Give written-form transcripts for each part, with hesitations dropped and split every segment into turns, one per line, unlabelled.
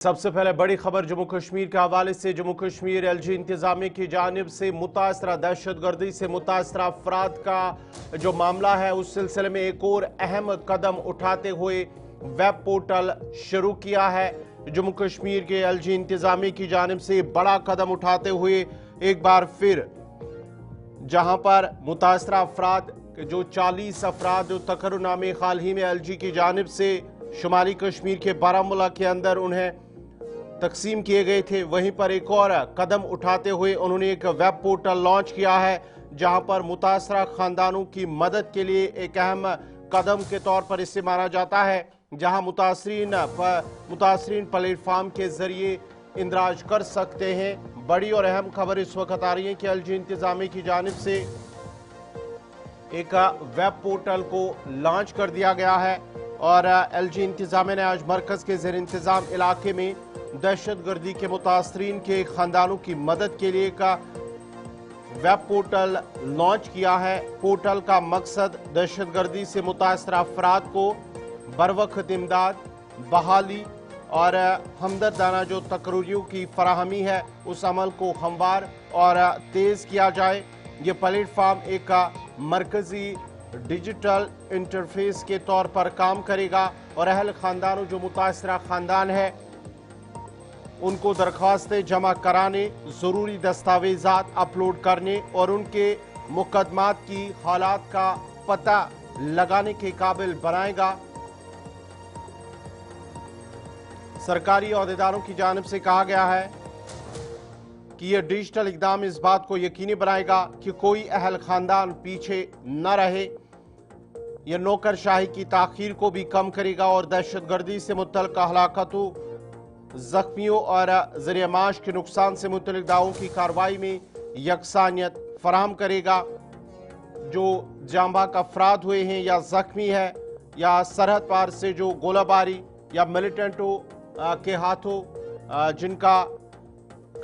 सबसे पहले बड़ी खबर जम्मू कश्मीर के हवाले से। जम्मू कश्मीर एलजी इंतजामिया की जानिब से मुतासरा दहशतगर्दी से मुतासरा अफराद का जो मामला है उस सिलसिले में एक और अहम कदम उठाते हुए वेब पोर्टल शुरू किया है। जम्मू कश्मीर के एलजी इंतजामिया की जानिब से बड़ा कदम उठाते हुए एक बार फिर जहां पर मुतासरा अफराद जो 40 अफराद तकर्रुनामे हाल ही में एलजी की जानिब से शुमाली कश्मीर के बारामूला के अंदर उन्हें तकसीम किए गए थे, वहीं पर एक और कदम उठाते हुए उन्होंने एक वेब पोर्टल लॉन्च किया है जहां पर मुतासरा खानदानों की मदद के लिए एक अहम कदम के तौर पर इसे माना जाता है, जहां मुतासरीन प्लेटफार्म के जरिए इंदराज कर सकते हैं। बड़ी और अहम खबर इस वक्त आ रही है कि एलजी इंतजामिया की जानिब से एक वेब पोर्टल को लॉन्च कर दिया गया है और एलजी इंतजामिया ने आज मरकज के ज़ेर इंतजाम इलाके में दहशतगर्दी के मुतासरीन के खानदानों की मदद के लिए का वेब पोर्टल लॉन्च किया है। पोर्टल का मकसद दहशतगर्दी से मुतासरा अफराद को बरवक्त इमदाद, बहाली और हमदर्दाना जो तकरीरों की फराहमी है उस अमल को हमवार और तेज़ किया जाए। ये प्लेटफार्म एक मरकजी डिजिटल इंटरफेस के तौर पर काम करेगा और अहल खानदानों जो मुतासरा खानदान है उनको दरख्वास्तें जमा कराने, ज़रूरी दस्तावेज़ात अपलोड करने और उनके मुकदमात की हालात का पता लगाने के काबिल बनाएगा। सरकारी अहदेदारों की जानिब से कहा गया है कि यह डिजिटल इक़दाम इस बात को यकीनी बनाएगा कि कोई अहल खानदान पीछे न रहे। यह नौकरशाही की ताख़ीर को भी कम करेगा और दहशतगर्दी से मुतल्लिक़ हलाकतों, जख्मियों और ज़रिए माश के नुकसान से मुतल्लिक़ दावों की कार्रवाई में यकसानियत फराहम करेगा। जो जांबाक अफराद हुए हैं या जख्मी है या सरहद पार से जो गोलाबारी या मिलिटेंटों के हाथों जिनका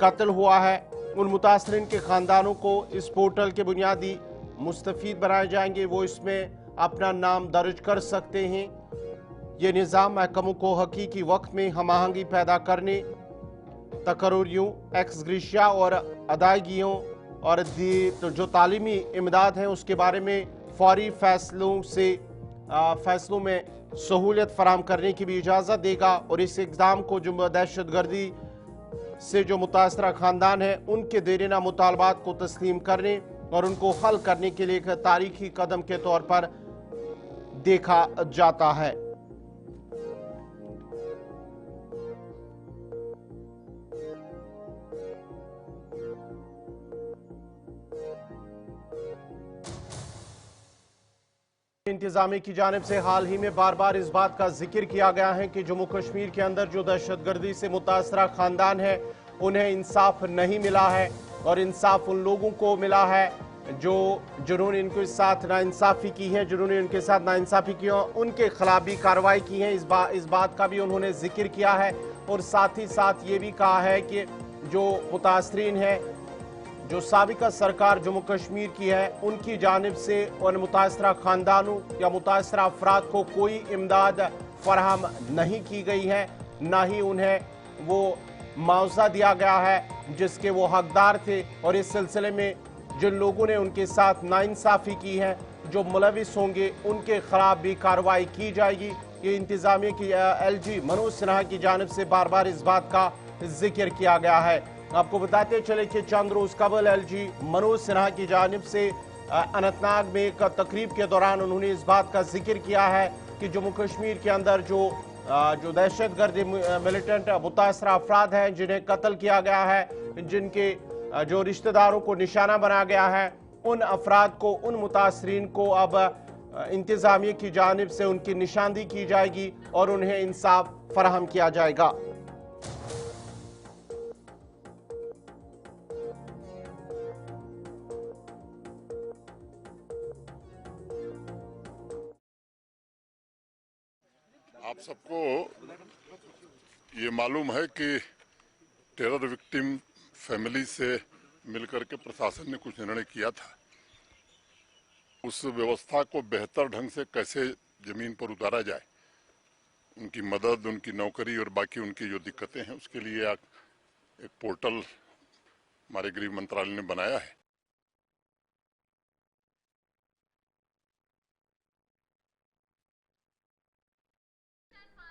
कत्ल हुआ है, उन मुतासरीन के ख़ानदानों को इस पोर्टल के बुनियादी मुस्तफ़ीद बनाए जाएंगे। वो इसमें अपना नाम दर्ज कर सकते हैं। ये निज़ाम महकमों को हकीकी वक्त में हम आहंगी पैदा करने, तकर्रुरियों, एक्सग्रेशिया और अदायगियों और तो जो तालीमी इमदाद है उसके बारे में फौरी फैसलों में सहूलियत फराहम करने की भी इजाज़त देगा और इस इक़दाम को जो दहशतगर्दी से जो मुतासरा खानदान है उनके देरीना मुतालबात को तस्लीम करने और उनको हल करने के लिए एक तारीखी कदम के तौर पर देखा जाता है। इंतजामिया की जानिब से हाल ही में बार बार इस बात का जिक्र किया गया है कि जम्मू कश्मीर के अंदर जो दहशतगर्दी से मुतासरा खानदान है उन्हें इंसाफ नहीं मिला है और इंसाफ उन लोगों को मिला है जिन्होंने इनके साथ नाइंसाफ़ी की है, जिन्होंने इनके साथ नाइंसाफ़ी की है उनके खिलाफ भी कार्रवाई की है। इस बात का भी उन्होंने जिक्र किया है और साथ ही साथ ये भी कहा है कि जो मुतासरीन है, जो साबिका सरकार जम्मू कश्मीर की है, उनकी जानिब से उन मुतासरा खानदानों या मुतासरा अफराद को कोई इमदाद फराहम नहीं की गई है, ना ही उन्हें वो मुआवजा दिया गया है जिसके वो हकदार थे। और इस सिलसिले में जिन लोगों ने उनके साथ नाइंसाफ़ी की है, जो मुलविस होंगे, उनके खिलाफ भी कार्रवाई की जाएगी। ये इंतजामिया की एलजी मनोज सिन्हा की जानिब से बार बार इस बात का जिक्र किया गया है। आपको बताते चले कि चंद रोज कबल एलजी मनोज सिन्हा की जानिब से अनंतनाग में एक तकरीब के दौरान उन्होंने इस बात का जिक्र किया है कि जम्मू कश्मीर के अंदर जो दहशतगर्द मिलिटेंट मुतासरा अफराद हैं जिन्हें कत्ल किया गया है, जिनके जो रिश्तेदारों को निशाना बनाया गया है, उन अफराद को, उन मुतासरीन को अब इंतजामिया की जानिब से उनकी निशानदी की जाएगी और उन्हें इंसाफ फराहम किया जाएगा।
आप सबको ये मालूम है कि टेरर विक्टिम फैमिली से मिलकर के प्रशासन ने कुछ निर्णय किया था। उस व्यवस्था को बेहतर ढंग से कैसे जमीन पर उतारा जाए उनकी मदद, उनकी नौकरी और बाकी उनकी जो दिक्कतें हैं उसके लिए एक पोर्टल हमारे गृह मंत्रालय ने बनाया है।